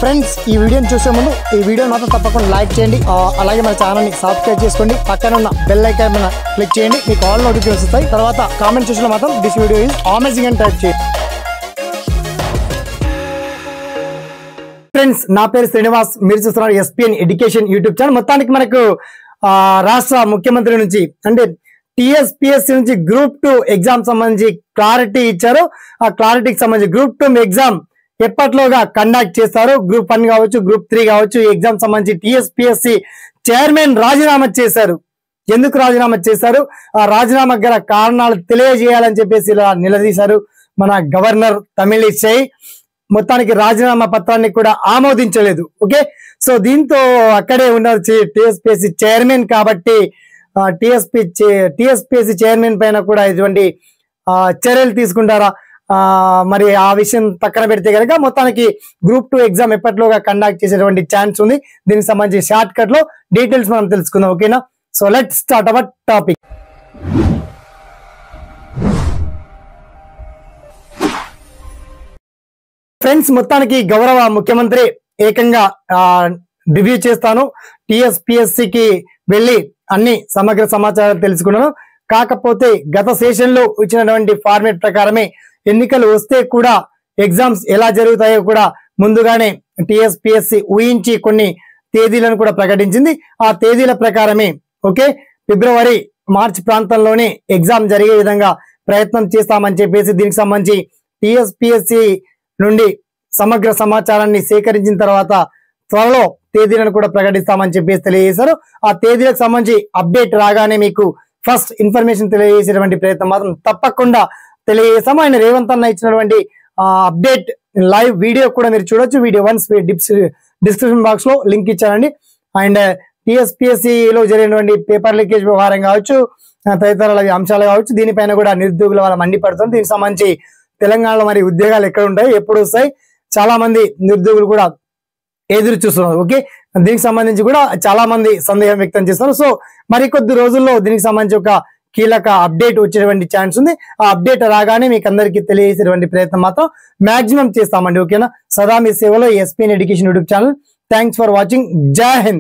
Friends ఈ వీడియోని చూసే ముందు ఈ వీడియో మాత్రం తప్పకుండా లైక్ చేయండి, అలాగే మన ఛానల్ని సబ్స్క్రైబ్ చేసుకోండి, పక్కన ఉన్న బెల్ ఐకాన్ మీద క్లిక్ చేయండి, మీకు ఆల్ నోటిఫికేషన్స్ వస్తాయి. తర్వాత కామెంట్ సెక్షన్లో మాత్రం దిస్ వీడియో ఈజ్ అమేజింగ్ అని టైప్ చేయండి. ఫ్రెండ్స్ నా పేరు శ్రీనివాస్, మీరు చూస్తున్నారు ఎస్పీఎన్ ఎడ్యుకేషన్ యూట్యూబ్ ఛానల్. మొత్తానికి మనకు రాష్ట్ర ముఖ్యమంత్రి నుంచి అంటే టీఎస్పీఎస్సీ నుంచి గ్రూప్ 2 ఎగ్జామ్ సంబంధించి క్లారిటీ ఇచ్చారు. ఆ క్లారిటీకి సంబంధించి గ్రూప్ 2 ఎగ్జామ్ ఎప్పట్లోగా కండక్ట్ చేస్తారు. గ్రూప్ 1 కావచ్చు, గ్రూప్ 3 కావచ్చు. ఈ ఎగ్జామ్ సంబంధించి టీఎస్పీఎస్సీ చైర్మన్ రాజీనామా చేశారు. ఎందుకు రాజీనామా చేశారు, ఆ రాజీనామా గల కారణాలు తెలియజేయాలని చెప్పేసి ఇలా నిలదీశారు మన గవర్నర్ తమిళిసై. మొత్తానికి రాజీనామా పత్రాన్ని కూడా ఆమోదించలేదు. ఓకే, సో దీంతో అక్కడే ఉన్నారు టీఎస్పీఎస్సీ చైర్మన్. కాబట్టి టీఎస్పీఎస్సీ చైర్మన్ పైన కూడా ఇటువంటి చర్యలు తీసుకుంటారా, మరి ఆ విషయం పక్కన పెడితే కనుక మొత్తానికి గ్రూప్ 2 ఎగ్జామ్ ఎప్పట్లోగా కండక్ట్ చేసేటువంటి ఛాన్స్ ఉంది. దీనికి సంబంధించి షార్ట్ కట్ లో డీటెయిల్స్ మనం తెలుసుకుందాం. ఓకేనా, so let's start our topic. Friends మొత్తానికి గౌరవ ముఖ్యమంత్రి ఏకంగా రివ్యూ చేస్తాను, టీఎస్పీఎస్సీకి వెళ్ళి అన్ని సమగ్ర సమాచారం తెలుసుకున్నాను. కాకపోతే గత సెషన్ లో ఇచ్చినటువంటి ఫార్మేట్ ప్రకారమే ఎన్నికలు వస్తే కూడా ఎగ్జామ్స్ ఎలా జరుగుతాయో కూడా ముందుగానే టీఎస్పీఎస్సీ ఊహించి కొన్ని తేదీలను కూడా ప్రకటించింది. ఆ తేదీల ప్రకారమే ఓకే ఫిబ్రవరి మార్చి ప్రాంతంలోనే ఎగ్జామ్ జరిగే విధంగా ప్రయత్నం చేస్తామని చెప్పేసి దీనికి సంబంధించి టీఎస్పీఎస్సీ నుండి సమగ్ర సమాచారాన్ని సేకరించిన తర్వాత త్వరలో తేదీలను కూడా ప్రకటిస్తామని చెప్పేసి తెలియజేశారు. ఆ తేదీలకు సంబంధించి అప్డేట్ రాగానే మీకు ఫస్ట్ ఇన్ఫర్మేషన్ తెలియజేసేటువంటి ప్రయత్నం మాత్రం తప్పకుండా తెలియజేస్తాము. ఆయన రేవంత్ అన్న ఇచ్చినటువంటి అప్డేట్ లైవ్ వీడియో కూడా మీరు చూడొచ్చు. వీడియో వన్స్ డిస్క్రిప్షన్ బాక్స్ లో లింక్ ఇచ్చానండి. అండ్ టీఎస్పీఎస్సీలో జరిగినటువంటి పేపర్ లీకేజ్ వ్యవహారం కావచ్చు, తదితర అంశాలు కావచ్చు, దీనిపైన కూడా నిరుద్యోగుల వల్ల మండిపడుతుంది. దీనికి సంబంధించి తెలంగాణలో మరి ఉద్యోగాలు ఎక్కడ ఉంటాయి, ఎప్పుడు వస్తాయి, చాలా మంది నిరుద్యోగులు కూడా ఎదురు చూస్తున్నారు. ఓకే, దీనికి సంబంధించి కూడా చాలా మంది సందేహం వ్యక్తం చేస్తారు. సో మరికొద్ది రోజుల్లో దీనికి సంబంధించి ఒక కీలక అప్డేట్ వచ్చేటువంటి ఛాన్స్ ఉంది. ఆ అప్డేట్ రాగానే మీకు అందరికీ తెలియజేసేటువంటి ప్రయత్నం మాత్రం మాక్సిమం చేస్తామండి. ఓకేనా, సదా మీ సేవలో SPN education YouTube channel. Thanks for watching. జై హింద్.